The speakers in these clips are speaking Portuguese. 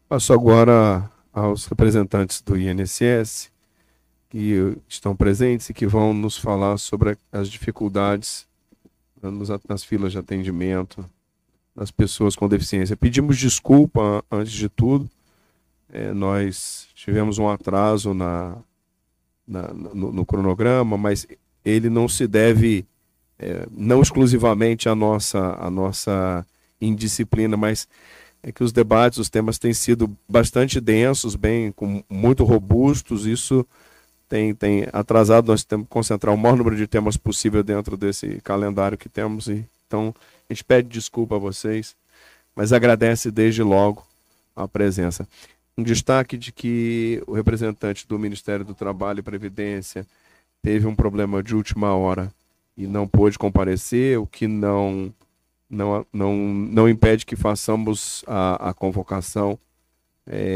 Passo agora aos representantes do INSS que estão presentes e que vão nos falar sobre as dificuldades nas filas de atendimento das pessoas com deficiência. Pedimos desculpa antes de tudo. Nós tivemos um atraso no cronograma, mas ele não se deve não exclusivamente à nossa indisciplina, mas é que os debates, os temas têm sido bastante densos, muito robustos. Isso tem atrasado. Nós temos que concentrar o maior número de temas possível dentro desse calendário que temos. Então, a gente pede desculpa a vocês, mas agradece desde logo a presença. Um destaque de que o representante do Ministério do Trabalho e Previdência teve um problema de última hora e não pôde comparecer, o que não impede que façamos a convocação,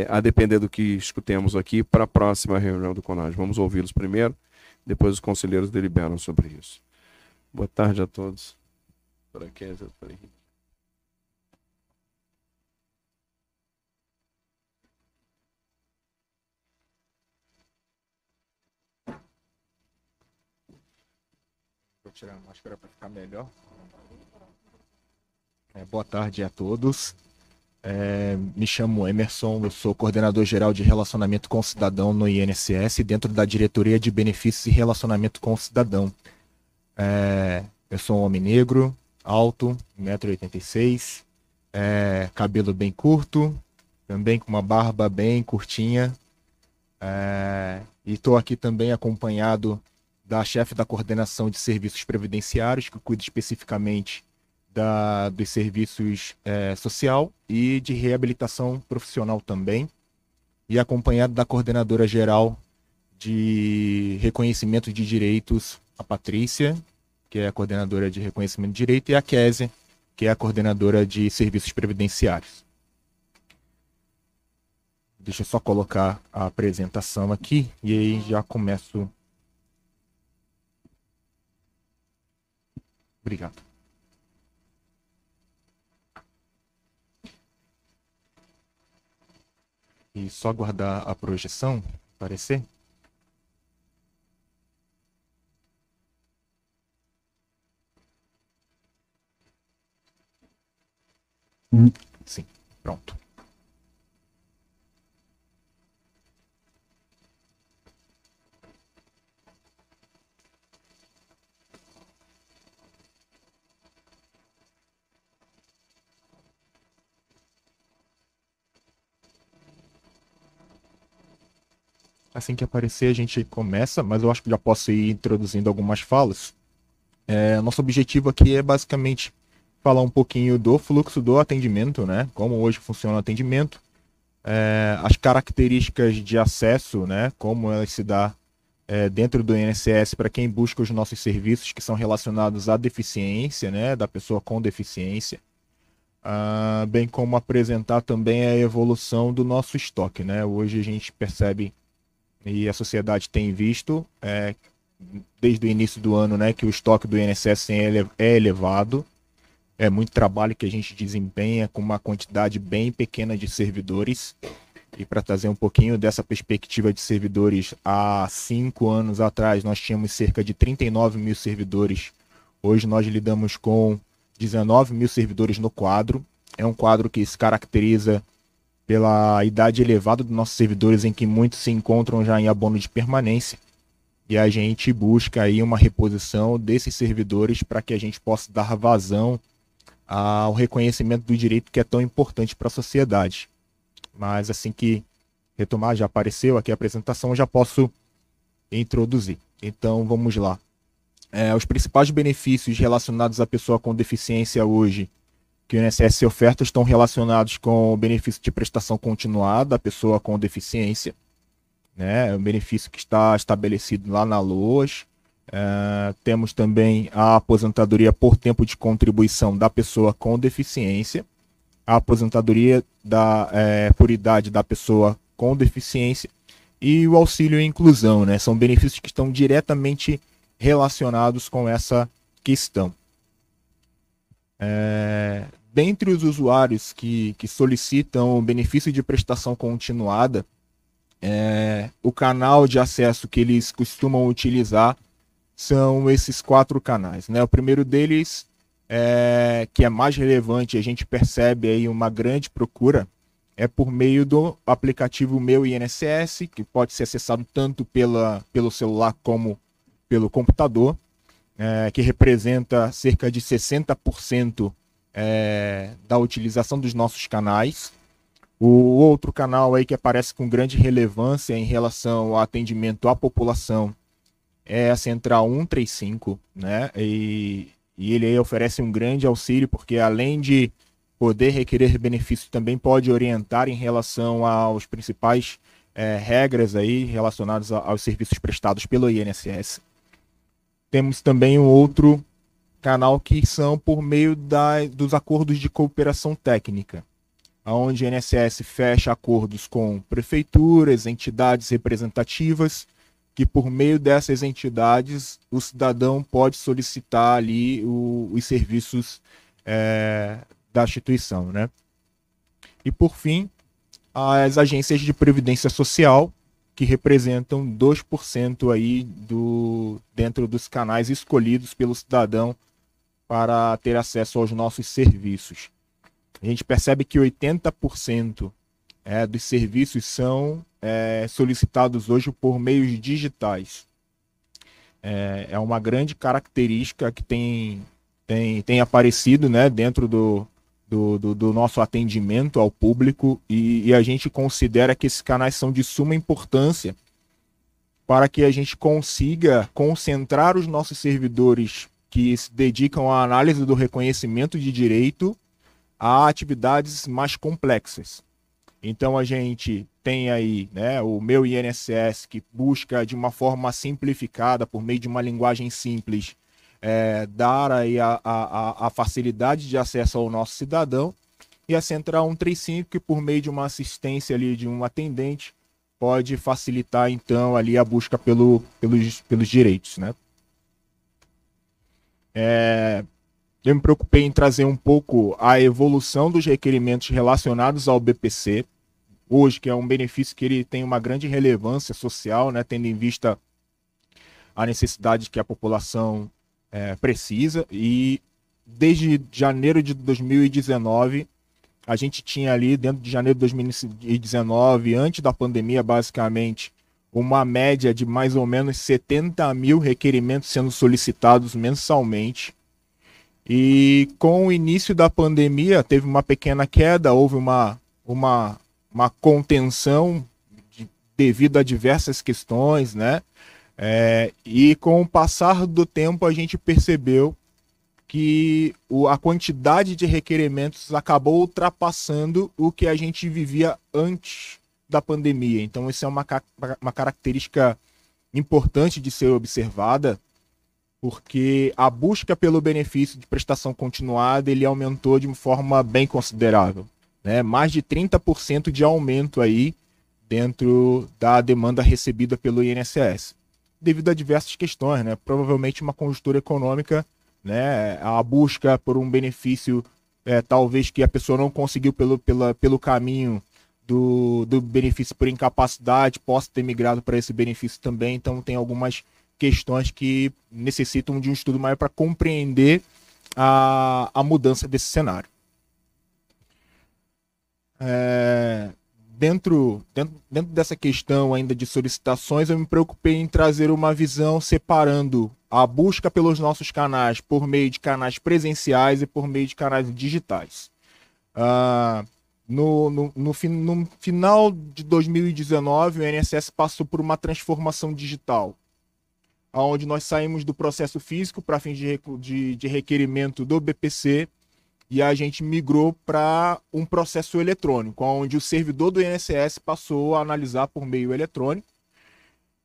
a depender do que escutemos aqui, para a próxima reunião do CONAD. Vamos ouvi-los primeiro, depois os conselheiros deliberam sobre isso. Boa tarde a todos. Doutora Kézia, doutora Henrique. Vou tirar a máscara para ficar melhor. Boa tarde a todos. Me chamo Emerson, eu sou coordenador geral de relacionamento com o cidadão no INSS, dentro da diretoria de benefícios e relacionamento com o cidadão. Eu sou um homem negro, alto, 1,86 m, cabelo bem curto, também com uma barba bem curtinha. E estou aqui também acompanhado da chefe da coordenação de serviços previdenciários, que cuida especificamente dos serviços social e de reabilitação profissional também, e acompanhado da coordenadora geral de reconhecimento de direitos, a Patrícia, que é a coordenadora de reconhecimento de direito, e a Kézia, que é a coordenadora de serviços previdenciários. Deixa eu só colocar a apresentação aqui e aí já começo. Obrigado. E só guardar a projeção, aparecer. Sim, pronto. Assim que aparecer, a gente começa, mas eu acho que já posso ir introduzindo algumas falas. Nosso objetivo aqui é basicamente falar um pouquinho do fluxo do atendimento, né? Como hoje funciona o atendimento, as características de acesso, né? Como ela se dá dentro do INSS para quem busca os nossos serviços que são relacionados à deficiência, né? Da pessoa com deficiência. Bem como apresentar também a evolução do nosso estoque, né? Hoje a gente percebe e a sociedade tem visto desde o início do ano, né, que o estoque do INSS é elevado. É muito trabalho que a gente desempenha com uma quantidade bem pequena de servidores. E para trazer um pouquinho dessa perspectiva de servidores, há 5 anos atrás nós tínhamos cerca de 39 mil servidores. Hoje nós lidamos com 19 mil servidores no quadro. É um quadro que se caracteriza pela idade elevada dos nossos servidores, em que muitos se encontram já em abono de permanência. E a gente busca aí uma reposição desses servidores para que a gente possa dar vazão ao reconhecimento do direito que é tão importante para a sociedade. Mas assim que retomar, já apareceu aqui a apresentação, eu já posso introduzir. Então vamos lá. Os principais benefícios relacionados à pessoa com deficiência hoje que o INSS oferta estão relacionados com o benefício de prestação continuada da pessoa com deficiência, né? É um benefício que está estabelecido lá na LOAS. Temos também a aposentadoria por tempo de contribuição da pessoa com deficiência, a aposentadoria por idade da pessoa com deficiência e o auxílio e inclusão, né? São benefícios que estão diretamente relacionados com essa questão. dentre os usuários que solicitam o benefício de prestação continuada, o canal de acesso que eles costumam utilizar são esses 4 canais, né? O primeiro deles, que é mais relevante, a gente percebe aí uma grande procura, é por meio do aplicativo Meu INSS, que pode ser acessado tanto pelo celular como pelo computador, que representa cerca de 60% da utilização dos nossos canais. O outro canal aí que aparece com grande relevância em relação ao atendimento à população é a Central 135, né? E ele aí oferece um grande auxílio, porque além de poder requerer benefícios, também pode orientar em relação aos principais regras aí relacionadas aos serviços prestados pelo INSS. Temos também um outro canal que são por meio dos acordos de cooperação técnica, onde o INSS fecha acordos com prefeituras, entidades representativas, que por meio dessas entidades o cidadão pode solicitar ali os serviços da instituição, né? E por fim, as agências de previdência social, que representam 2% aí dentro dos canais escolhidos pelo cidadão para ter acesso aos nossos serviços. A gente percebe que 80% dos serviços são solicitados hoje por meios digitais. É uma grande característica que tem aparecido, né, dentro do nosso atendimento ao público, e a gente considera que esses canais são de suma importância para que a gente consiga concentrar os nossos servidores que se dedicam à análise do reconhecimento de direito a atividades mais complexas. Então a gente tem aí, né, o Meu INSS, que busca de uma forma simplificada, por meio de uma linguagem simples, dar aí a facilidade de acesso ao nosso cidadão, e a Central 135, que por meio de uma assistência ali de um atendente pode facilitar então ali a busca pelos direitos, né? Eu me preocupei em trazer um pouco a evolução dos requerimentos relacionados ao BPC, hoje, que é um benefício que ele tem uma grande relevância social, né, tendo em vista a necessidade que a população precisa. E desde janeiro de 2019, a gente tinha ali, dentro de janeiro de 2019, antes da pandemia, basicamente, uma média de mais ou menos 70 mil requerimentos sendo solicitados mensalmente. E com o início da pandemia, teve uma pequena queda, houve uma contenção devido a diversas questões, né? E com o passar do tempo, a gente percebeu que a quantidade de requerimentos acabou ultrapassando o que a gente vivia antes da pandemia. Então, isso é uma característica importante de ser observada, porque a busca pelo benefício de prestação continuada ele aumentou de uma forma bem considerável, né? Mais de 30% de aumento aí dentro da demanda recebida pelo INSS, devido a diversas questões, né? Provavelmente uma conjuntura econômica, né? A busca por um benefício, talvez que a pessoa não conseguiu pelo caminho do benefício por incapacidade, possa ter migrado para esse benefício também. Então tem algumas questões que necessitam de um estudo maior para compreender a mudança desse cenário. Dentro dessa questão ainda de solicitações, eu me preocupei em trazer uma visão separando a busca pelos nossos canais por meio de canais presenciais e por meio de canais digitais. No final de 2019, o INSS passou por uma transformação digital, onde nós saímos do processo físico para fins de requerimento do BPC, e a gente migrou para um processo eletrônico, onde o servidor do INSS passou a analisar por meio eletrônico,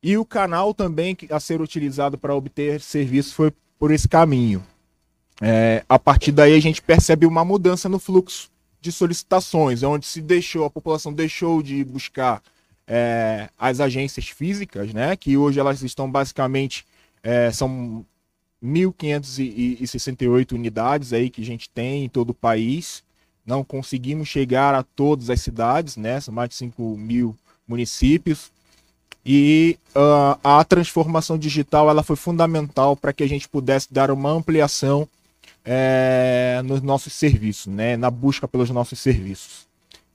e o canal também a ser utilizado para obter serviço foi por esse caminho. A partir daí a gente percebe uma mudança no fluxo de solicitações, onde a população deixou de buscar as agências físicas, né, que hoje elas estão basicamente, são 1.568 unidades aí que a gente tem em todo o país, não conseguimos chegar a todas as cidades, né? São mais de 5.000 municípios. E a transformação digital ela foi fundamental para que a gente pudesse dar uma ampliação nos nossos serviços, né? Na busca pelos nossos serviços.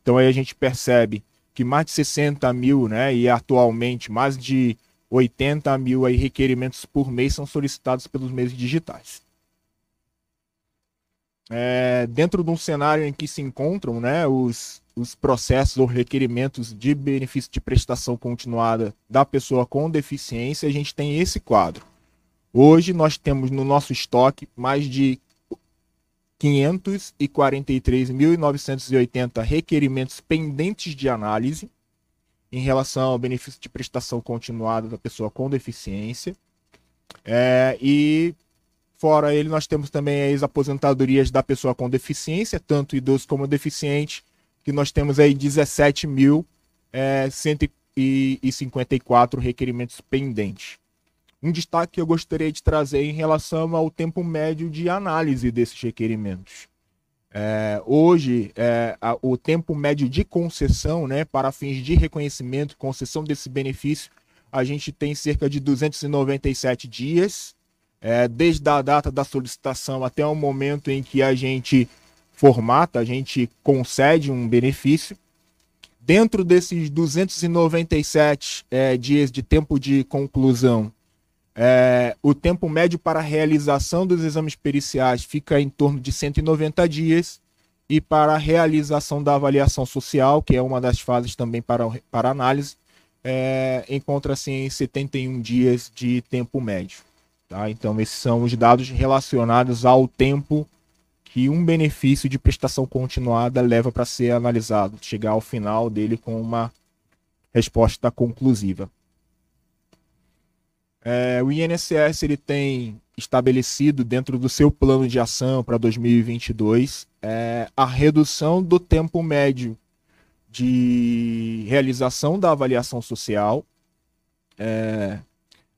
Então aí a gente percebe que mais de 60 mil, né? E atualmente mais de 80 mil aí requerimentos por mês são solicitados pelos meios digitais. Dentro de um cenário em que se encontram, né, os processos ou requerimentos de benefício de prestação continuada da pessoa com deficiência, a gente tem esse quadro. Hoje nós temos no nosso estoque mais de 543.980 requerimentos pendentes de análise em relação ao benefício de prestação continuada da pessoa com deficiência. E fora ele, nós temos também as aposentadorias da pessoa com deficiência, tanto idoso como deficiente, que nós temos aí 17.154 requerimentos pendentes. Um destaque que eu gostaria de trazer em relação ao tempo médio de análise desses requerimentos. Hoje, o tempo médio de concessão, né, para fins de reconhecimento, concessão desse benefício, a gente tem cerca de 297 dias, desde a data da solicitação até o momento em que a gente formata, a gente concede um benefício. Dentro desses 297 dias de tempo de conclusão, o tempo médio para a realização dos exames periciais fica em torno de 190 dias e para a realização da avaliação social, que é uma das fases também para análise, encontra-se em 71 dias de tempo médio. Tá? Então, esses são os dados relacionados ao tempo que um benefício de prestação continuada leva para ser analisado, chegar ao final dele com uma resposta conclusiva. O INSS ele tem estabelecido dentro do seu plano de ação para 2022 a redução do tempo médio de realização da avaliação social.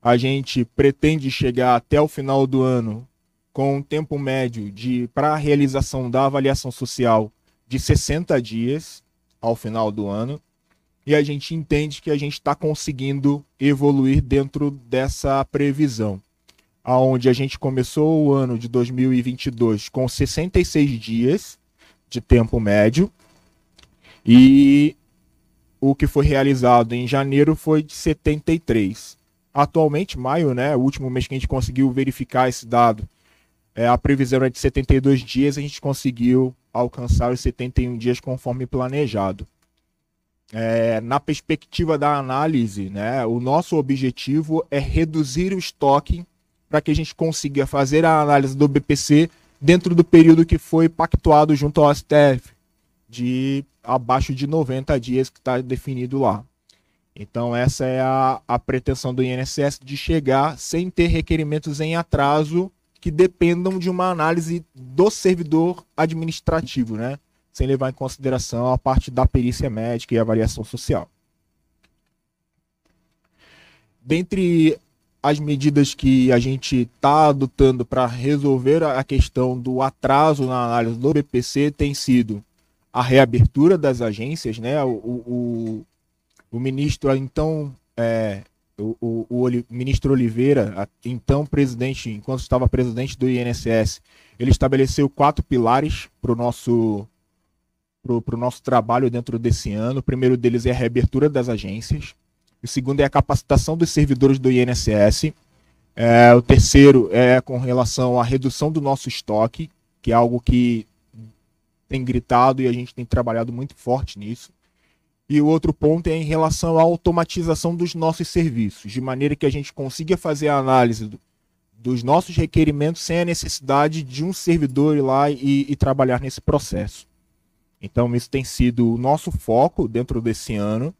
A gente pretende chegar até o final do ano com um tempo médio para a realização da avaliação social de 60 dias ao final do ano. E a gente entende que a gente está conseguindo evoluir dentro dessa previsão, aonde a gente começou o ano de 2022 com 66 dias de tempo médio e o que foi realizado em janeiro foi de 73. Atualmente, maio, né, o último mês que a gente conseguiu verificar esse dado, a previsão é de 72 dias, a gente conseguiu alcançar os 71 dias conforme planejado. Na perspectiva da análise, né, o nosso objetivo é reduzir o estoque para que a gente consiga fazer a análise do BPC dentro do período que foi pactuado junto ao STF, de abaixo de 90 dias que está definido lá. Então essa é a pretensão do INSS de chegar sem ter requerimentos em atraso que dependam de uma análise do servidor administrativo, né? Sem levar em consideração a parte da perícia médica e avaliação social. Dentre as medidas que a gente está adotando para resolver a questão do atraso na análise do BPC tem sido a reabertura das agências, né? O ministro, então, o ministro Oliveira, então presidente, enquanto estava presidente do INSS, ele estabeleceu 4 pilares para o nosso trabalho dentro desse ano. O primeiro deles é a reabertura das agências. O segundo é a capacitação dos servidores do INSS. O terceiro é com relação à redução do nosso estoque, que é algo que tem gritado e a gente tem trabalhado muito forte nisso. E o outro ponto é em relação à automatização dos nossos serviços, de maneira que a gente consiga fazer a análise dos nossos requerimentos sem a necessidade de um servidor ir lá e trabalhar nesse processo. Então, isso tem sido o nosso foco dentro desse ano.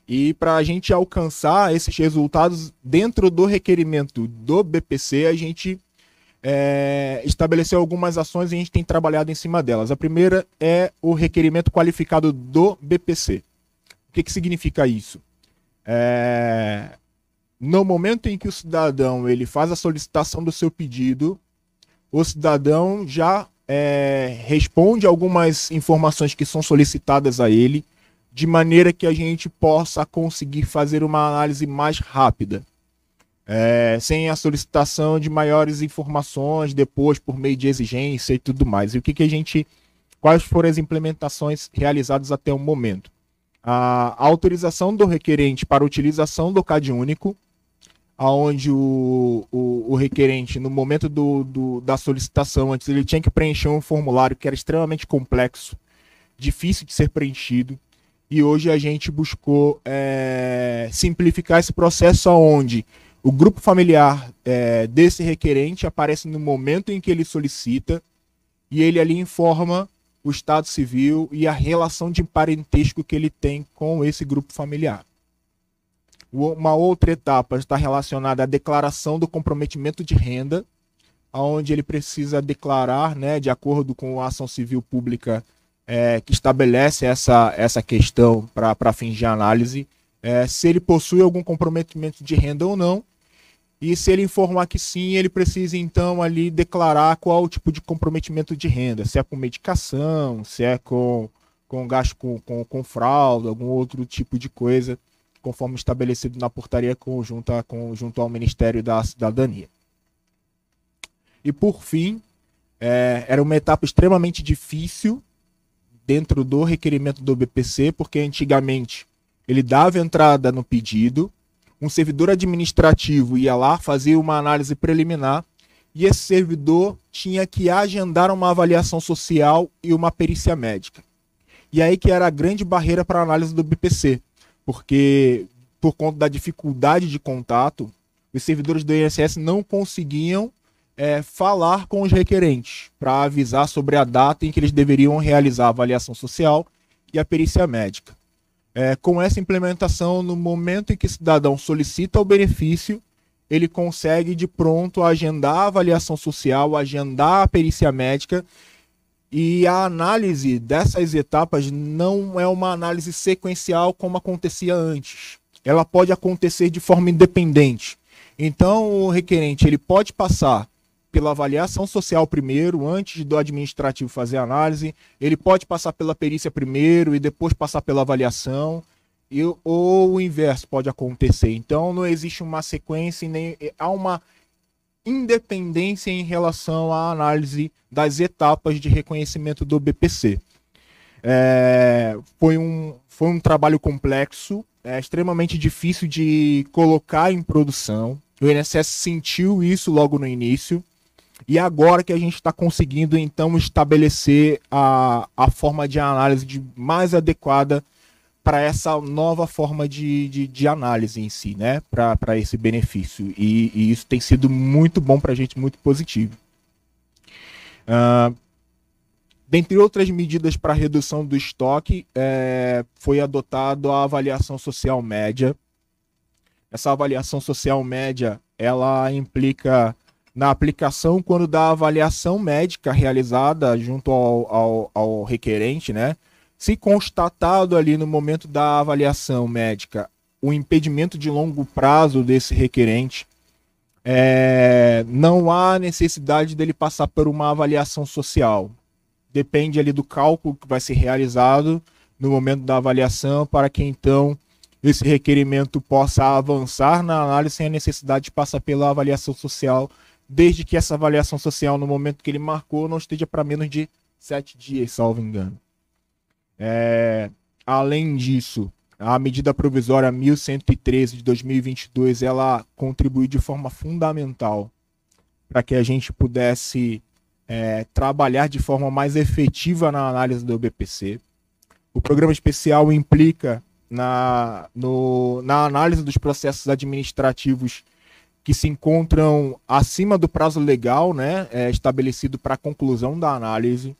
E para a gente alcançar esses resultados dentro do requerimento do BPC, a gente estabeleceu algumas ações e a gente tem trabalhado em cima delas. A primeira é o requerimento qualificado do BPC. O que significa isso? No momento em que o cidadão ele faz a solicitação do seu pedido, o cidadão já responde algumas informações que são solicitadas a ele, de maneira que a gente possa conseguir fazer uma análise mais rápida, sem a solicitação de maiores informações depois por meio de exigência e tudo mais. E quais foram as implementações realizadas até o momento? A autorização do requerente para a utilização do CAD único, onde o requerente, no momento da solicitação, antes ele tinha que preencher um formulário que era extremamente complexo, difícil de ser preenchido, e hoje a gente buscou simplificar esse processo, onde o grupo familiar desse requerente aparece no momento em que ele solicita, e ele ali informa o estado civil e a relação de parentesco que ele tem com esse grupo familiar. Uma outra etapa está relacionada à declaração do comprometimento de renda, onde ele precisa declarar, né, de acordo com a ação civil pública que estabelece essa questão para fins de análise, se ele possui algum comprometimento de renda ou não, e se ele informar que sim, ele precisa então ali declarar qual o tipo de comprometimento de renda, se é com medicação, se é com gasto com fralda, algum outro tipo de coisa, conforme estabelecido na portaria junto ao Ministério da Cidadania. E por fim, era uma etapa extremamente difícil dentro do requerimento do BPC, porque antigamente ele dava entrada no pedido, um servidor administrativo ia lá, fazia uma análise preliminar, e esse servidor tinha que agendar uma avaliação social e uma perícia médica. E aí que era a grande barreira para a análise do BPC, porque por conta da dificuldade de contato, os servidores do INSS não conseguiam falar com os requerentes para avisar sobre a data em que eles deveriam realizar a avaliação social e a perícia médica. Com essa implementação, no momento em que o cidadão solicita o benefício, ele consegue de pronto agendar a avaliação social, agendar a perícia médica, e a análise dessas etapas não é uma análise sequencial como acontecia antes. Ela pode acontecer de forma independente. Então, o requerente ele pode passar pela avaliação social primeiro, antes do administrativo fazer a análise, ele pode passar pela perícia primeiro e depois passar pela avaliação, ou o inverso pode acontecer. Então, não existe uma sequência, nem há uma independência em relação à análise das etapas de reconhecimento do BPC. Foi um trabalho complexo, extremamente difícil de colocar em produção. O INSS sentiu isso logo no início, e agora que a gente está conseguindo então estabelecer a forma de análise mais adequada para essa nova forma de análise em si, né? Para esse benefício. E isso tem sido muito bom para a gente, muito positivo. Dentre outras medidas para redução do estoque, foi adotado a avaliação social média. Essa avaliação social média, ela implica na aplicação quando da avaliação médica realizada junto ao requerente, né? Se constatado ali no momento da avaliação médica o impedimento de longo prazo desse requerente, não há necessidade dele passar por uma avaliação social. Depende ali do cálculo que vai ser realizado no momento da avaliação para que então esse requerimento possa avançar na análise sem a necessidade de passar pela avaliação social, desde que essa avaliação social, no momento que ele marcou, não esteja para menos de 7 dias, salvo engano. Além disso, a medida provisória 1113 de 2022, ela contribuiu de forma fundamental para que a gente pudesse trabalhar de forma mais efetiva na análise do BPC. O programa especial implica na análise dos processos administrativos que se encontram acima do prazo legal, né, estabelecido para a conclusão da análise,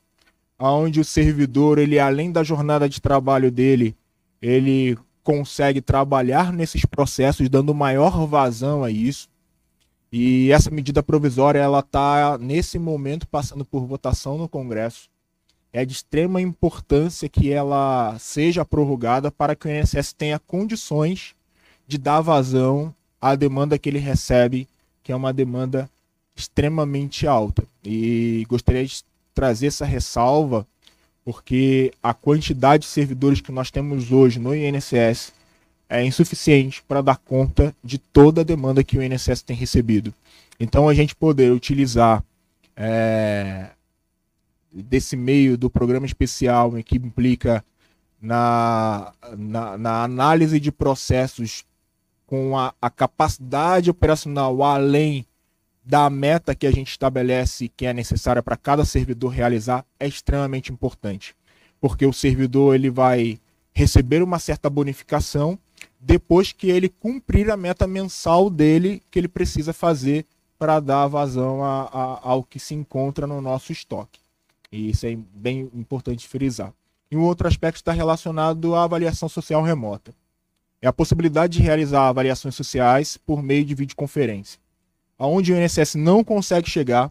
onde o servidor, ele, além da jornada de trabalho dele, ele consegue trabalhar nesses processos, dando maior vazão a isso. E essa medida provisória, ela está, nesse momento, passando por votação no Congresso. É de extrema importância que ela seja prorrogada para que o INSS tenha condições de dar vazão à demanda que ele recebe, que é uma demanda extremamente alta. E gostaria de trazer essa ressalva, porque a quantidade de servidores que nós temos hoje no INSS é insuficiente para dar conta de toda a demanda que o INSS tem recebido. Então, a gente poder utilizar desse meio do programa especial, que implica na análise de processos com a capacidade operacional além da meta que a gente estabelece que é necessária para cada servidor realizar, é extremamente importante. Porque o servidor ele vai receber uma certa bonificação depois que ele cumprir a meta mensal dele que ele precisa fazer para dar vazão ao que se encontra no nosso estoque. E isso é bem importante frisar. E um outro aspecto está relacionado à avaliação social remota. É a possibilidade de realizar avaliações sociais por meio de videoconferência, onde o INSS não consegue chegar,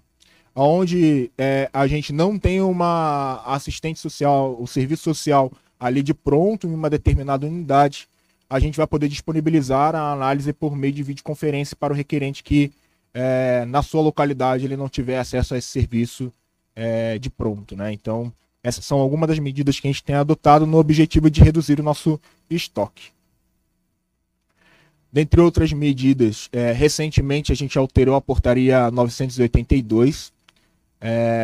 onde a gente não tem uma assistente social, o serviço social ali de pronto em uma determinada unidade, a gente vai poder disponibilizar a análise por meio de videoconferência para o requerente que na sua localidade ele não tiver acesso a esse serviço de pronto, né? Então, essas são algumas das medidas que a gente tem adotado no objetivo de reduzir o nosso estoque. Dentre outras medidas, recentemente a gente alterou a portaria 982,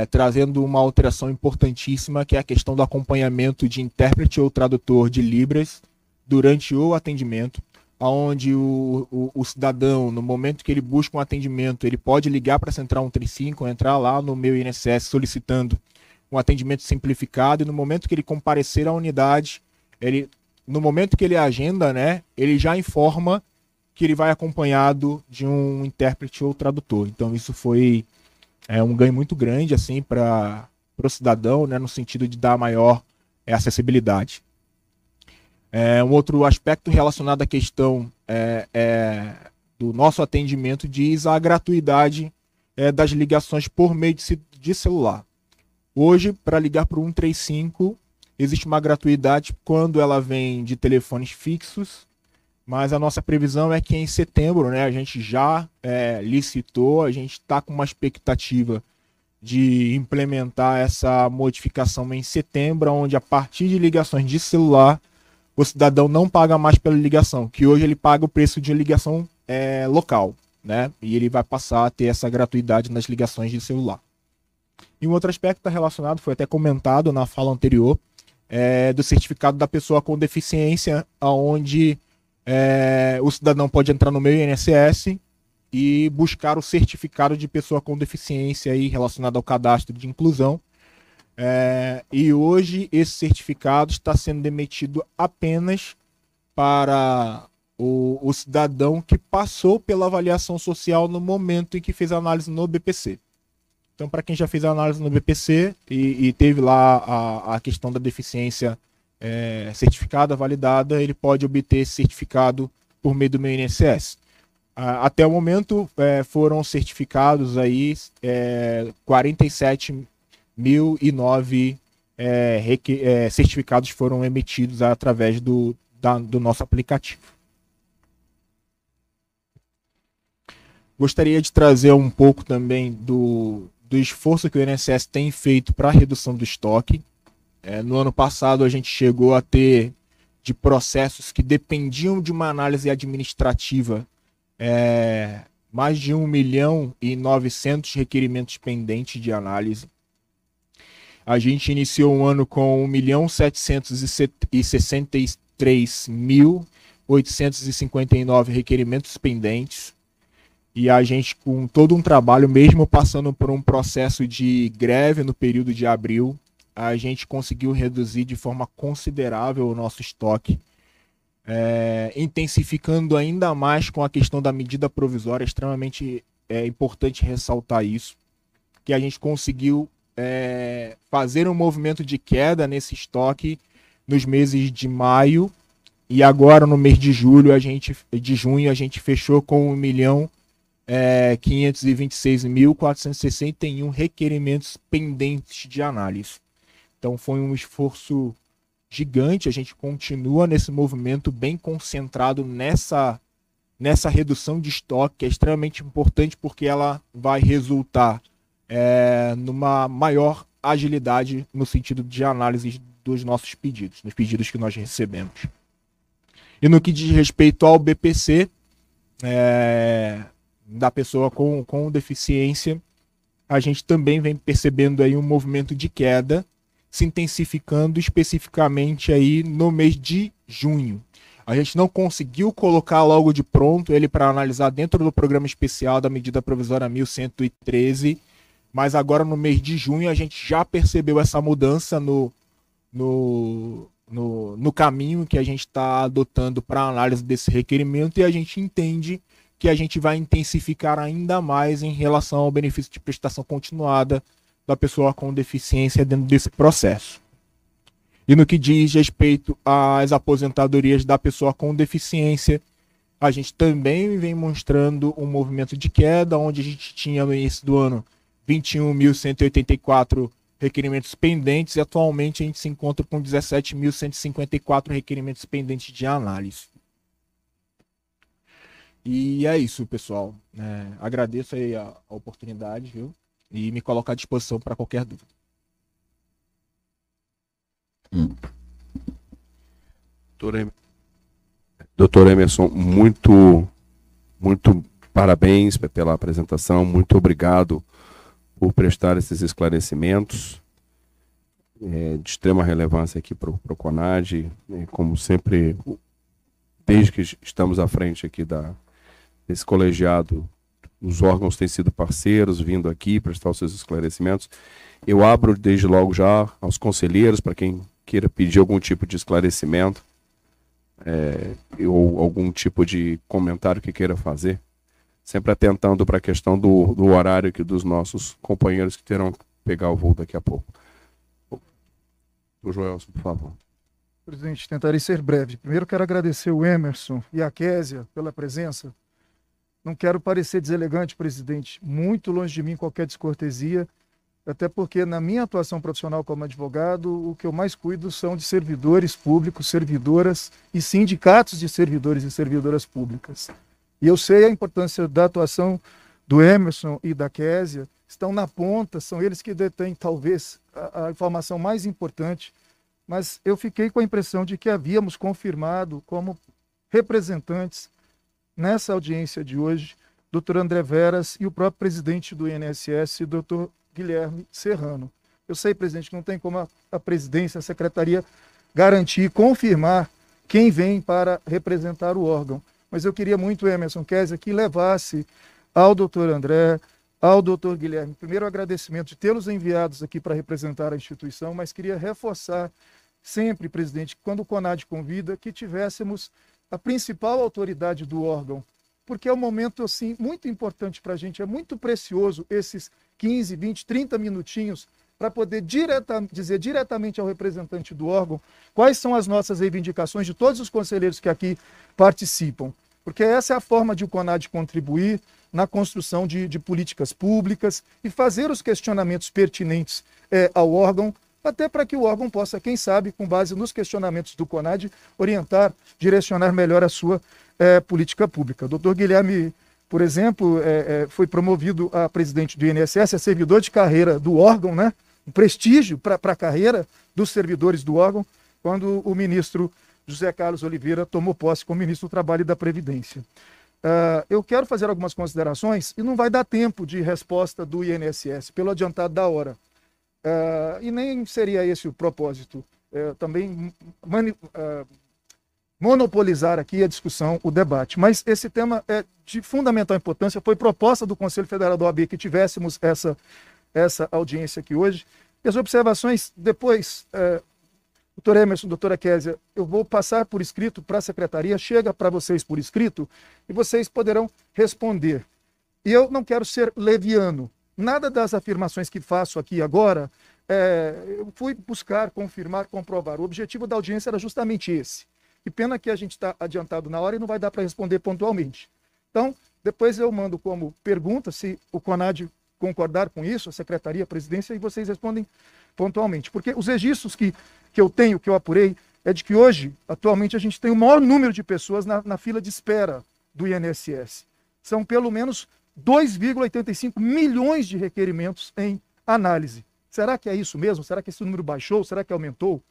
trazendo uma alteração importantíssima, que é a questão do acompanhamento de intérprete ou tradutor de Libras durante o atendimento, onde o cidadão, no momento que ele busca um atendimento, ele pode ligar para a Central 135, entrar lá no Meu INSS solicitando um atendimento simplificado, e no momento que ele comparecer à unidade, no momento que ele agenda, né, ele já informa que ele vai acompanhado de um intérprete ou tradutor. Então isso foi um ganho muito grande assim, para o cidadão, né, no sentido de dar maior acessibilidade. Um outro aspecto relacionado à questão do nosso atendimento diz a gratuidade das ligações por meio de celular. Hoje, para ligar para o 135, existe uma gratuidade quando ela vem de telefones fixos, mas a nossa previsão é que em setembro, né, a gente já licitou, a gente está com uma expectativa de implementar essa modificação em setembro, onde a partir de ligações de celular, o cidadão não paga mais pela ligação, que hoje ele paga o preço de ligação local, né? E ele vai passar a ter essa gratuidade nas ligações de celular. E um outro aspecto relacionado, foi até comentado na fala anterior, do certificado da pessoa com deficiência, onde o cidadão pode entrar no Meu INSS e buscar o certificado de pessoa com deficiência aí relacionado ao cadastro de inclusão. E hoje esse certificado está sendo emitido apenas para o cidadão que passou pela avaliação social no momento em que fez a análise no BPC. Então, para quem já fez a análise no BPC e teve lá a questão da deficiência certificada, validada, ele pode obter esse certificado por meio do Meu INSS. Até o momento foram certificados aí 47.009 certificados foram emitidos através do nosso aplicativo. Gostaria de trazer um pouco também do esforço que o INSS tem feito para a redução do estoque. No ano passado a gente chegou a ter de processos que dependiam de uma análise administrativa mais de 1.900.000 requerimentos pendentes de análise. A gente iniciou um ano com 1.763.859 requerimentos pendentes. E a gente, com todo um trabalho, mesmo passando por um processo de greve no período de abril, a gente conseguiu reduzir de forma considerável o nosso estoque, intensificando ainda mais com a questão da medida provisória. É extremamente importante ressaltar isso, que a gente conseguiu fazer um movimento de queda nesse estoque nos meses de maio, e agora no mês de junho a gente fechou com 1.526.461 requerimentos pendentes de análise. Então foi um esforço gigante, a gente continua nesse movimento bem concentrado nessa redução de estoque, que é extremamente importante porque ela vai resultar numa maior agilidade no sentido de análise dos nossos pedidos, nos pedidos que nós recebemos. E no que diz respeito ao BPC, da pessoa com deficiência, a gente também vem percebendo aí um movimento de queda, se intensificando especificamente aí no mês de junho. A gente não conseguiu colocar logo de pronto ele para analisar dentro do programa especial da medida provisória 1113, mas agora no mês de junho a gente já percebeu essa mudança no caminho que a gente está adotando para a análise desse requerimento, e a gente entende que a gente vai intensificar ainda mais em relação ao benefício de prestação continuada da pessoa com deficiência dentro desse processo. E no que diz respeito às aposentadorias da pessoa com deficiência, a gente também vem mostrando um movimento de queda, onde a gente tinha no início do ano 21.184 requerimentos pendentes, e atualmente a gente se encontra com 17.154 requerimentos pendentes de análise. E é isso, pessoal. Agradeço aí a oportunidade, viu? E me coloco à disposição para qualquer dúvida. Doutor Emerson, muito parabéns pela apresentação, muito obrigado por prestar esses esclarecimentos de extrema relevância aqui para o CONAD, como sempre, desde que estamos à frente aqui desse colegiado, os órgãos têm sido parceiros, vindo aqui prestar os seus esclarecimentos. Eu abro desde logo já aos conselheiros, para quem queira pedir algum tipo de esclarecimento, ou algum tipo de comentário que queira fazer, sempre atentando para a questão do horário aqui dos nossos companheiros que terão que pegar o voo daqui a pouco. O Joelson, por favor. Presidente, tentarei ser breve. Primeiro quero agradecer o Emerson e a Késia pela presença. Não quero parecer deselegante, presidente, muito longe de mim qualquer descortesia, até porque na minha atuação profissional como advogado, o que eu mais cuido são de servidores públicos, servidoras e sindicatos de servidores e servidoras públicas. E eu sei a importância da atuação do Emerson e da Késia, estão na ponta, são eles que detêm talvez a informação mais importante, mas eu fiquei com a impressão de que havíamos confirmado como representantes nessa audiência de hoje, Dr. André Veras e o próprio presidente do INSS, Dr. Guilherme Serrano. Eu sei, presidente, que não tem como a presidência, a secretaria garantir e confirmar quem vem para representar o órgão, mas eu queria muito, Emerson Késia, que levasse ao Dr. André, ao Dr. Guilherme, primeiro agradecimento de tê-los enviados aqui para representar a instituição, mas queria reforçar sempre, presidente, que quando o CONAD convida, que tivéssemos a principal autoridade do órgão, porque é um momento assim muito importante para a gente, é muito precioso esses 15, 20, 30 minutinhos para poder dizer diretamente ao representante do órgão quais são as nossas reivindicações de todos os conselheiros que aqui participam, porque essa é a forma de o CONAD contribuir na construção de políticas públicas e fazer os questionamentos pertinentes ao órgão, até para que o órgão possa, quem sabe, com base nos questionamentos do CONAD, orientar, direcionar melhor a sua política pública. O doutor Guilherme, por exemplo, foi promovido a presidente do INSS, é servidor de carreira do órgão, né? Um prestígio para a carreira dos servidores do órgão, quando o ministro José Carlos Oliveira tomou posse como ministro do Trabalho e da Previdência. Eu quero fazer algumas considerações e não vai dar tempo de resposta do INSS, pelo adiantado da hora. E nem seria esse o propósito, também monopolizar aqui a discussão, o debate. Mas esse tema é de fundamental importância, foi proposta do Conselho Federal da OAB que tivéssemos essa audiência aqui hoje. E as observações, depois, doutor Emerson, doutora Késia, eu vou passar por escrito para a secretaria, chega para vocês por escrito, e vocês poderão responder. E eu não quero ser leviano. Nada das afirmações que faço aqui agora, eu fui buscar, confirmar, comprovar. O objetivo da audiência era justamente esse. Que pena que a gente está adiantado na hora e não vai dar para responder pontualmente. Então, depois eu mando como pergunta, se o CONAD concordar com isso, a secretaria, a presidência, e vocês respondem pontualmente. Porque os registros que eu tenho, que eu apurei, é de que hoje, atualmente, a gente tem o maior número de pessoas na fila de espera do INSS. São pelo menos 2,85 milhões de requerimentos em análise. Será que é isso mesmo? Será que esse número baixou? Será que aumentou?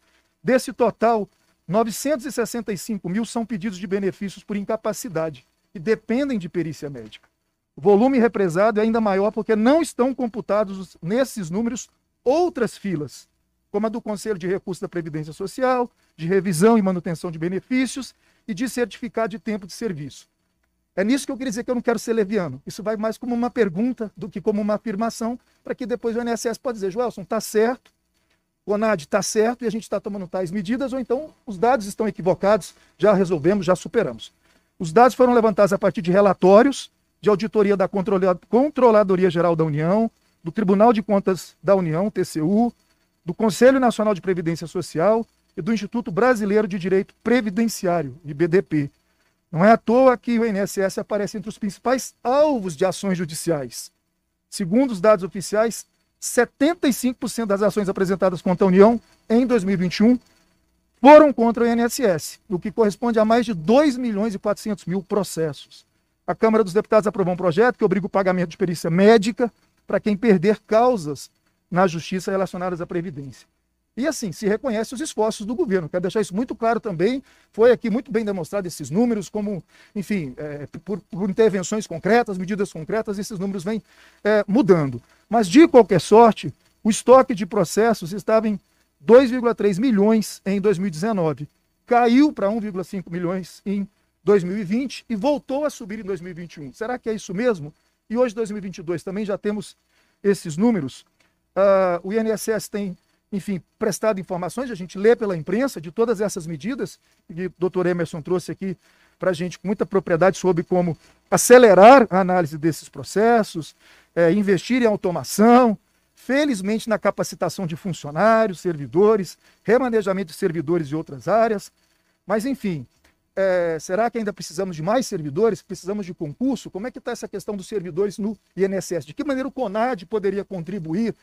Desse total, 965 mil são pedidos de benefícios por incapacidade e dependem de perícia médica. O volume represado é ainda maior porque não estão computados nesses números outras filas, como a do Conselho de Recursos da Previdência Social, de revisão e manutenção de benefícios e de certificado de tempo de serviço. É nisso que eu queria dizer que eu não quero ser leviano. Isso vai mais como uma pergunta do que como uma afirmação, para que depois o INSS pode dizer, Joelson, está certo, o CONAD está certo e a gente está tomando tais medidas, ou então os dados estão equivocados, já resolvemos, já superamos. Os dados foram levantados a partir de relatórios de auditoria da Controladoria Geral da União, do Tribunal de Contas da União, TCU, do Conselho Nacional de Previdência Social e do Instituto Brasileiro de Direito Previdenciário, IBDP. Não é à toa que o INSS aparece entre os principais alvos de ações judiciais. Segundo os dados oficiais, 75% das ações apresentadas contra a União em 2021 foram contra o INSS, o que corresponde a mais de 2 milhões e 400 mil processos. A Câmara dos Deputados aprovou um projeto que obriga o pagamento de perícia médica para quem perder causas na justiça relacionadas à Previdência. E assim, se reconhece os esforços do governo. Quero deixar isso muito claro também. Foi aqui muito bem demonstrado esses números, como, enfim, por intervenções concretas, medidas concretas, esses números vêm mudando. Mas, de qualquer sorte, o estoque de processos estava em 2,3 milhões em 2019. Caiu para 1,5 milhões em 2020 e voltou a subir em 2021. Será que é isso mesmo? E hoje, 2022, também já temos esses números. O INSS tem, enfim, prestado informações, a gente lê pela imprensa de todas essas medidas, que o doutor Emerson trouxe aqui para a gente com muita propriedade sobre como acelerar a análise desses processos, investir em automação, felizmente na capacitação de funcionários, servidores, remanejamento de servidores de outras áreas, mas enfim, será que ainda precisamos de mais servidores? Precisamos de concurso? Como é que está essa questão dos servidores no INSS? De que maneira o CONAD poderia contribuir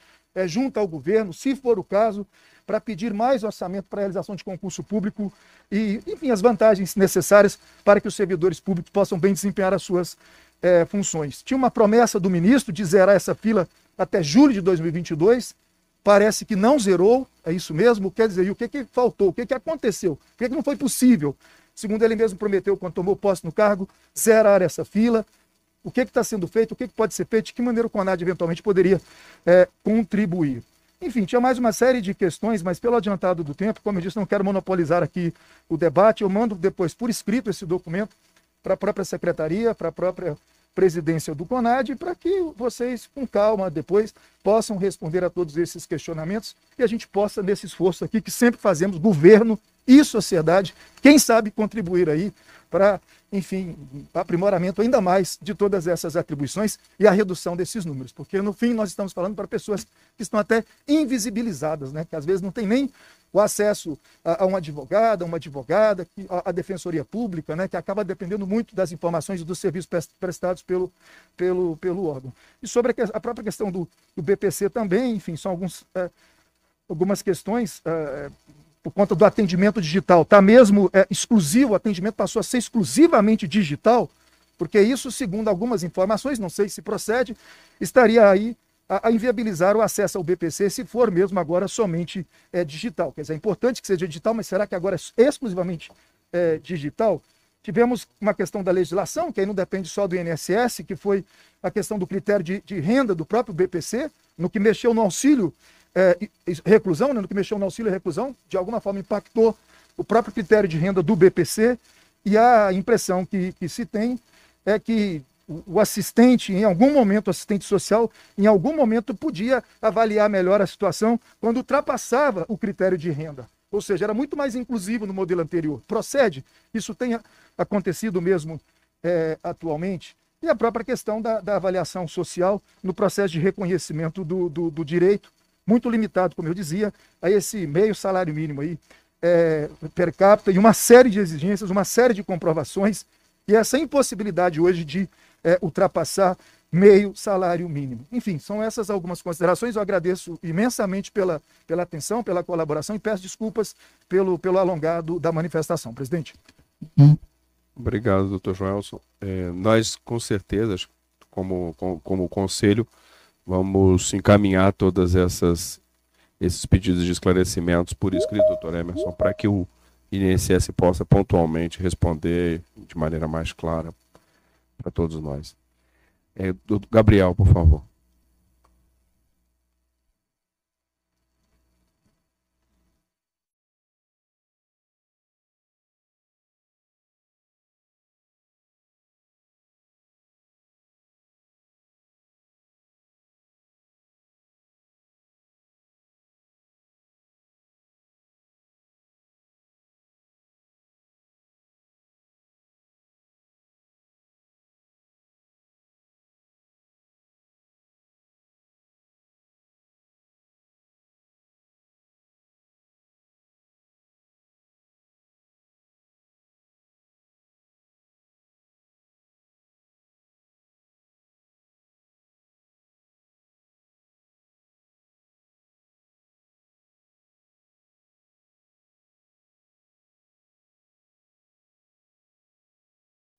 junto ao governo, se for o caso, para pedir mais orçamento para a realização de concurso público e, enfim, as vantagens necessárias para que os servidores públicos possam bem desempenhar as suas funções. Tinha uma promessa do ministro de zerar essa fila até julho de 2022, parece que não zerou, é isso mesmo? Quer dizer, e o que faltou? O que aconteceu? Por que não foi possível? Segundo ele mesmo prometeu, quando tomou posse no cargo, zerar essa fila. O que está sendo feito? O que pode ser feito? De que maneira o CONAD eventualmente poderia contribuir? Enfim, tinha mais uma série de questões, mas pelo adiantado do tempo, como eu disse, não quero monopolizar aqui o debate. Eu mando depois por escrito esse documento para a própria secretaria, para a própria presidência do CONAD, para que vocês, com calma, depois possam responder a todos esses questionamentos e a gente possa, nesse esforço aqui, que sempre fazemos, governo e sociedade, quem sabe contribuir aí para, enfim, aprimoramento ainda mais de todas essas atribuições e a redução desses números, porque no fim nós estamos falando para pessoas que estão até invisibilizadas, né? Que às vezes não tem nem o acesso a um advogado, a uma advogada, a defensoria pública, né? Que acaba dependendo muito das informações e dos serviços prestados pelo órgão. E sobre a própria questão do BPC também, enfim, são algumas questões por conta do atendimento digital. Está mesmo exclusivo, o atendimento passou a ser exclusivamente digital, porque isso, segundo algumas informações, não sei se procede, estaria aí a inviabilizar o acesso ao BPC se for mesmo agora somente digital. Quer dizer, é importante que seja digital, mas será que agora é exclusivamente digital? Tivemos uma questão da legislação, que aí não depende só do INSS, que foi a questão do critério de renda do próprio BPC, no que mexeu no auxílio reclusão, né, no que mexeu no auxílio reclusão, de alguma forma impactou o próprio critério de renda do BPC, e a impressão que se tem é que o assistente, em algum momento, o assistente social, em algum momento podia avaliar melhor a situação quando ultrapassava o critério de renda. Ou seja, era muito mais inclusivo no modelo anterior. Procede? Isso tem acontecido mesmo atualmente. E a própria questão da avaliação social no processo de reconhecimento do direito, muito limitado, como eu dizia, a esse meio salário mínimo aí, per capita, e uma série de exigências, uma série de comprovações, e essa impossibilidade hoje de ultrapassar meio salário mínimo. Enfim, são essas algumas considerações. Eu agradeço imensamente pela atenção, pela colaboração e peço desculpas pelo alongado da manifestação. Presidente. Obrigado, doutor Joelson. Nós, com certeza, como conselho, vamos encaminhar todas essas esses pedidos de esclarecimentos por escrito, doutor Emerson, para que o INSS possa pontualmente responder de maneira mais clara para todos nós. Doutor Gabriel, por favor.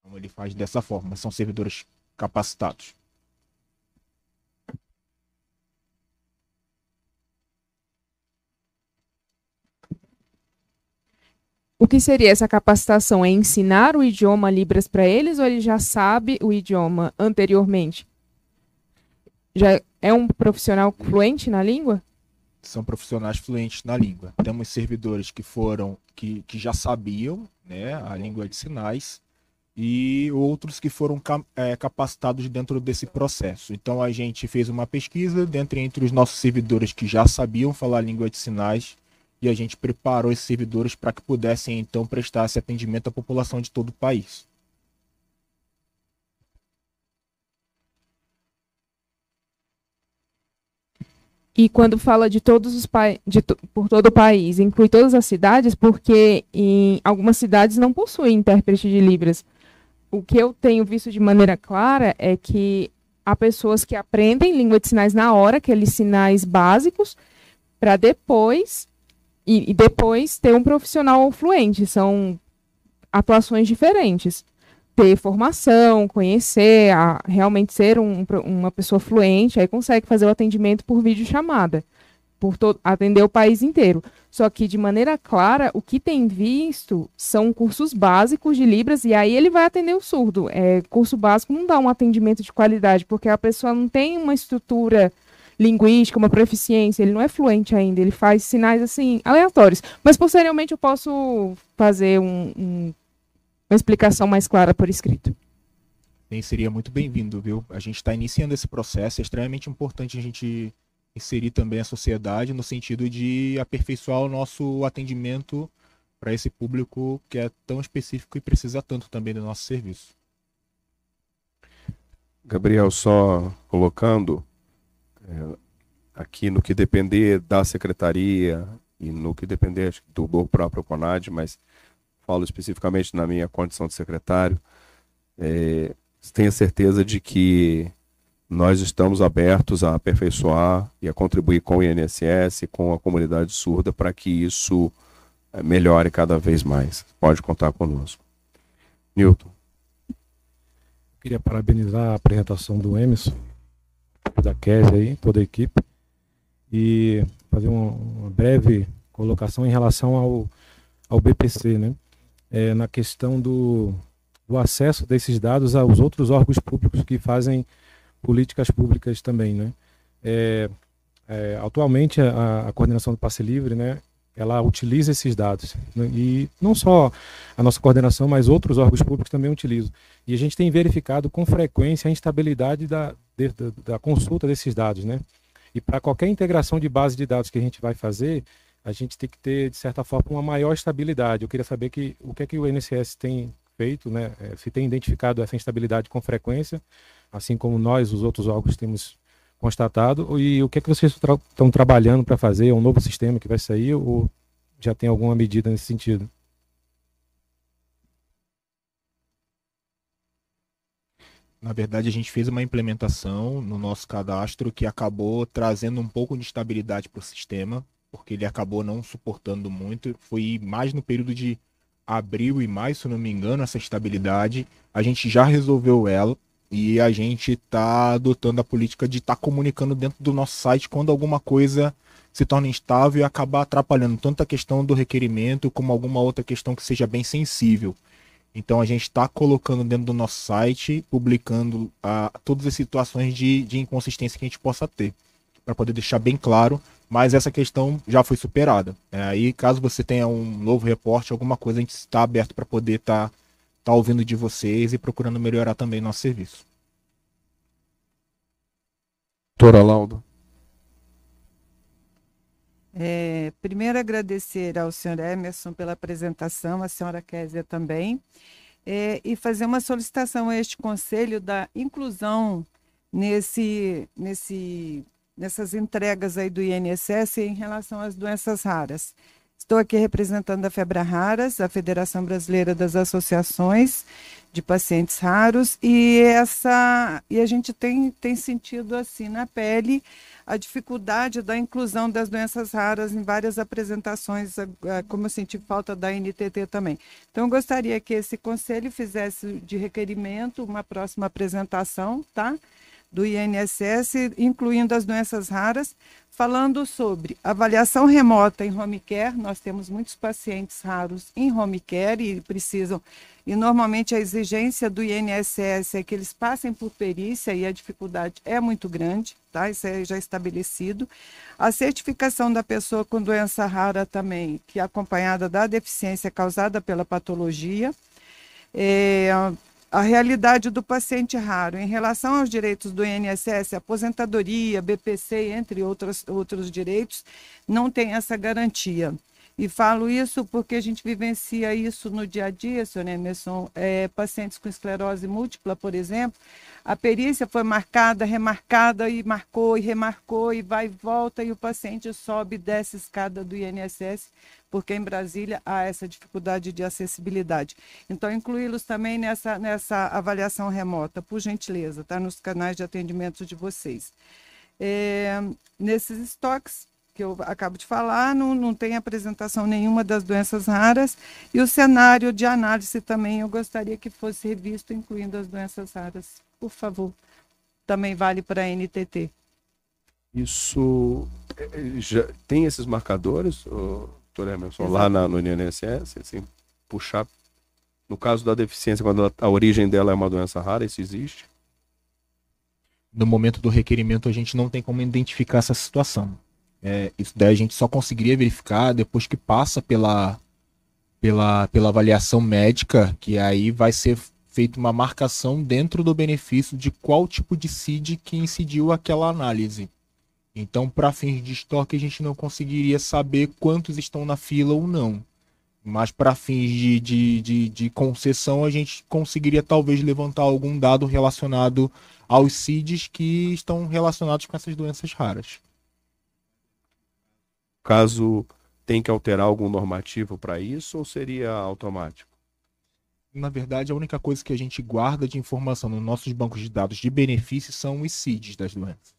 Então ele faz dessa forma, são servidores capacitados. O que seria essa capacitação? É ensinar o idioma Libras para eles ou ele já sabe o idioma anteriormente? Já é um profissional fluente na língua? São profissionais fluentes na língua. Temos servidores que já sabiam, né, a língua de sinais e outros que foram capacitados dentro desse processo. Então a gente fez uma pesquisa entre os nossos servidores que já sabiam falar a língua de sinais e a gente preparou esses servidores para que pudessem então prestar esse atendimento à população de todo o país. E quando fala de todos os por todo o país, inclui todas as cidades, porque em algumas cidades não possuem intérprete de Libras. O que eu tenho visto de maneira clara é que há pessoas que aprendem língua de sinais na hora, aqueles sinais básicos, para depois e depois ter um profissional fluente. São atuações diferentes. Ter formação, conhecer, realmente ser uma pessoa fluente, aí consegue fazer o atendimento por videochamada, atender o país inteiro. Só que, de maneira clara, o que tem visto são cursos básicos de Libras, e aí ele vai atender o surdo. Curso básico não dá um atendimento de qualidade, porque a pessoa não tem uma estrutura linguística, uma proficiência, ele não é fluente ainda, ele faz sinais, assim, aleatórios. Mas, posteriormente, eu posso fazer uma explicação mais clara por escrito. Sim, seria muito bem-vindo, viu? A gente está iniciando esse processo, é extremamente importante a gente inserir também a sociedade no sentido de aperfeiçoar o nosso atendimento para esse público que é tão específico e precisa tanto também do nosso serviço. Gabriel, só colocando aqui no que depender da secretaria e no que depender do próprio CONAD, mas falo especificamente na minha condição de secretário, tenha certeza de que nós estamos abertos a aperfeiçoar e a contribuir com o INSS, com a comunidade surda, para que isso melhore cada vez mais. Pode contar conosco. Newton. Queria parabenizar a apresentação do Emerson, da Kézia aí, toda a equipe, e fazer uma breve colocação em relação ao BPC, né? Na questão do acesso desses dados aos outros órgãos públicos que fazem políticas públicas também, né? Atualmente a coordenação do Passe Livre, né, ela utiliza esses dados, né? E não só a nossa coordenação, mas outros órgãos públicos também utilizam. E a gente tem verificado com frequência a instabilidade da consulta desses dados, né? E para qualquer integração de base de dados que a gente vai fazer, a gente tem que ter, de certa forma, uma maior estabilidade. Eu queria saber o que é que o INSS tem feito, né? Se tem identificado essa instabilidade com frequência, assim como nós, os outros órgãos, temos constatado, e o que é que vocês estão trabalhando para fazer? É um novo sistema que vai sair ou já tem alguma medida nesse sentido? Na verdade, a gente fez uma implementação no nosso cadastro que acabou trazendo um pouco de estabilidade para o sistema, porque ele acabou não suportando muito. Foi mais no período de abril e maio, se não me engano, essa estabilidade. A gente já resolveu ela, e a gente está adotando a política de estar comunicando dentro do nosso site quando alguma coisa se torna instável e acabar atrapalhando tanto a questão do requerimento como alguma outra questão que seja bem sensível. Então a gente está colocando dentro do nosso site, publicando todas as situações de inconsistência que a gente possa ter, para poder deixar bem claro, mas essa questão já foi superada. Aí caso você tenha um novo reporte, alguma coisa, a gente está aberto para poder estar ouvindo de vocês e procurando melhorar também nosso serviço. Doutora Lauda. Primeiro agradecer ao senhor Emerson pela apresentação, a senhora Kézia também, e fazer uma solicitação a este conselho da inclusão nessas entregas aí do INSS em relação às doenças raras. Estou aqui representando a FEBRARAS, a Federação Brasileira das Associações de Pacientes Raros, e a gente tem sentido assim na pele a dificuldade da inclusão das doenças raras em várias apresentações, como eu senti falta da NTT também. Então, eu gostaria que esse conselho fizesse de requerimento uma próxima apresentação, tá? Do INSS, incluindo as doenças raras, falando sobre avaliação remota em home care. Nós temos muitos pacientes raros em home care e precisam, e normalmente a exigência do INSS é que eles passem por perícia e a dificuldade é muito grande, tá? Isso é já estabelecido. A certificação da pessoa com doença rara também, que é acompanhada da deficiência causada pela patologia. A realidade do paciente raro em relação aos direitos do INSS, aposentadoria, BPC, entre outros direitos, não tem essa garantia. E falo isso porque a gente vivencia isso no dia a dia, senhor Emerson. Pacientes com esclerose múltipla, por exemplo, a perícia foi marcada, remarcada e marcou e remarcou e vai e volta e o paciente sobe e desce a escada do INSS, porque em Brasília há essa dificuldade de acessibilidade. Então, incluí-los também nessa avaliação remota, por gentileza, tá? Nos canais de atendimento de vocês. Nesses estoques que eu acabo de falar, não tem apresentação nenhuma das doenças raras, e o cenário de análise também eu gostaria que fosse revisto, incluindo as doenças raras, por favor. Também vale para a NTT. Isso já tem esses marcadores, doutor Emerson, lá no INSS, assim, puxar, no caso da deficiência, quando a origem dela é uma doença rara, isso existe? No momento do requerimento, a gente não tem como identificar essa situação. Isso daí a gente só conseguiria verificar depois que passa pela avaliação médica, que aí vai ser feita uma marcação dentro do benefício de qual tipo de CID que incidiu aquela análise. Então, para fins de estoque, a gente não conseguiria saber quantos estão na fila ou não. Mas para fins de concessão, a gente conseguiria talvez levantar algum dado relacionado aos CIDs que estão relacionados com essas doenças raras. Caso tem que alterar algum normativo para isso ou seria automático? Na verdade, a única coisa que a gente guarda de informação nos nossos bancos de dados de benefícios são os CIDs das doenças.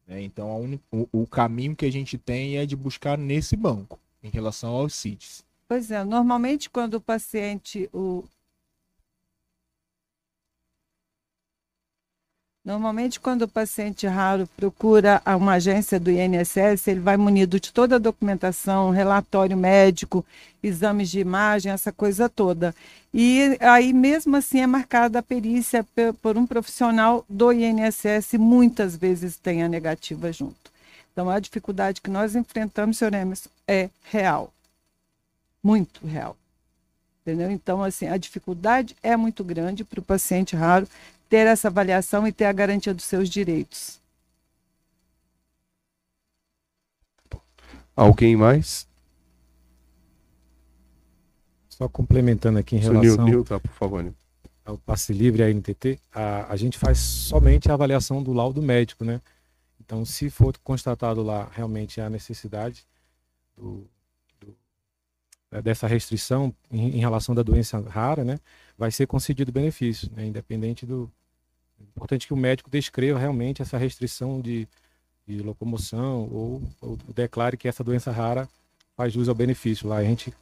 Então, o caminho que a gente tem é de buscar nesse banco, em relação aos CIDs. Pois é, normalmente quando o paciente... Normalmente, quando o paciente raro procura uma agência do INSS, ele vai munido de toda a documentação, relatório médico, exames de imagem, essa coisa toda. E aí, mesmo assim, é marcada a perícia por um profissional do INSS, muitas vezes tem a negativa junto. Então, a dificuldade que nós enfrentamos, senhor Emerson, é real. Muito real. Entendeu? Então, assim, a dificuldade é muito grande para o paciente raro ter essa avaliação e ter a garantia dos seus direitos. Alguém mais? Só complementando aqui em relação Nilton, por favor. ao passe livre e à NTT, a gente faz somente a avaliação do laudo médico, né? Então, se for constatado lá realmente a necessidade dessa restrição em relação da doença rara, né, vai ser concedido benefício, né, independente do... É importante que o médico descreva realmente essa restrição de locomoção ou declare que essa doença rara faz jus ao benefício. Lá a gente,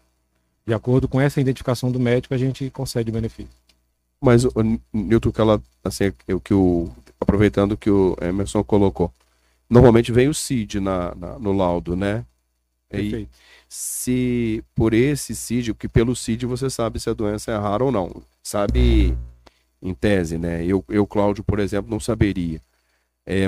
de acordo com essa identificação do médico, a gente concede o benefício. Mas, Nilton, que ela, assim, aproveitando que o Emerson colocou, normalmente vem o CID no laudo, né? Perfeito. Se por esse CID, porque pelo CID você sabe se a doença é rara ou não. Sabe em tese, né? Eu Cláudio, por exemplo, não saberia.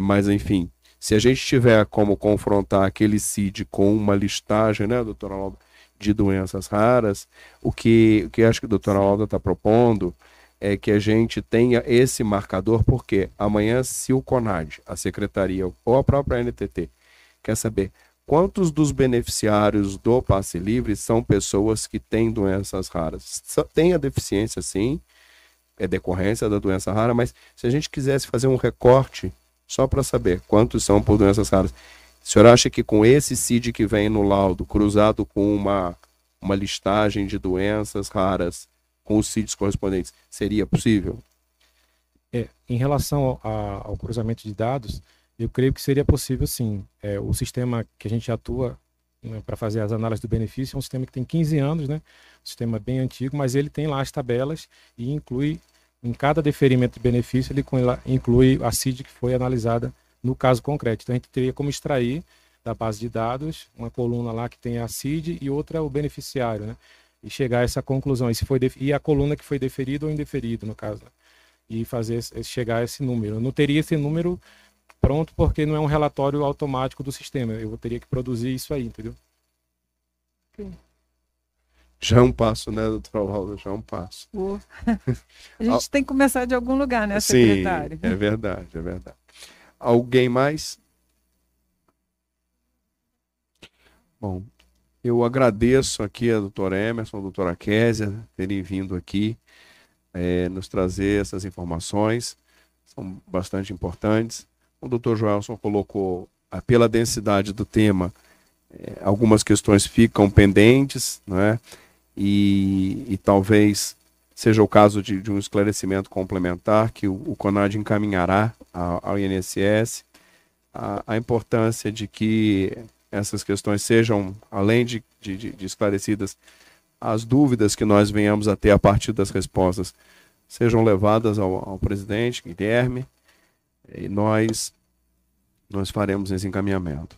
Mas, enfim, se a gente tiver como confrontar aquele CID com uma listagem, né, doutora Alda, de doenças raras, o que acho que a doutora Alda está propondo é que a gente tenha esse marcador, porque amanhã, se o CONAD, a secretaria ou a própria NTT quer saber quantos dos beneficiários do passe livre são pessoas que têm doenças raras. Tem a deficiência, sim, é decorrência da doença rara, mas se a gente quisesse fazer um recorte só para saber quantos são por doenças raras, o senhor acha que com esse CID que vem no laudo, cruzado com uma listagem de doenças raras, com os CIDs correspondentes, seria possível? Em relação ao cruzamento de dados, eu creio que seria possível, sim. O sistema que a gente atua, né, para fazer as análises do benefício é um sistema que tem 15 anos, né? Um sistema bem antigo, mas ele tem lá as tabelas e inclui, em cada deferimento de benefício, ele inclui a CID que foi analisada no caso concreto. Então, a gente teria como extrair da base de dados uma coluna lá que tem a CID e outra o beneficiário, né? E chegar a essa conclusão. E a coluna que foi deferida ou indeferido, no caso. Né? E chegar a esse número. Eu não teria esse número pronto porque não é um relatório automático do sistema. Eu teria que produzir isso aí, entendeu? Já é um passo, né, doutora Alda? Já é um passo. A gente tem que começar de algum lugar, né, secretário? Sim, é verdade, é verdade. Alguém mais? Bom, eu agradeço aqui a doutora Emerson, a doutora Késia, terem vindo aqui nos trazer essas informações, são bastante importantes. O doutor Joelson colocou, pela densidade do tema, algumas questões ficam pendentes, não é? E talvez seja o caso de um esclarecimento complementar que o CONAD encaminhará ao INSS, a importância de que essas questões sejam, além de esclarecidas, as dúvidas que nós venhamos a ter a partir das respostas sejam levadas ao presidente Guilherme, e nós faremos esse encaminhamento.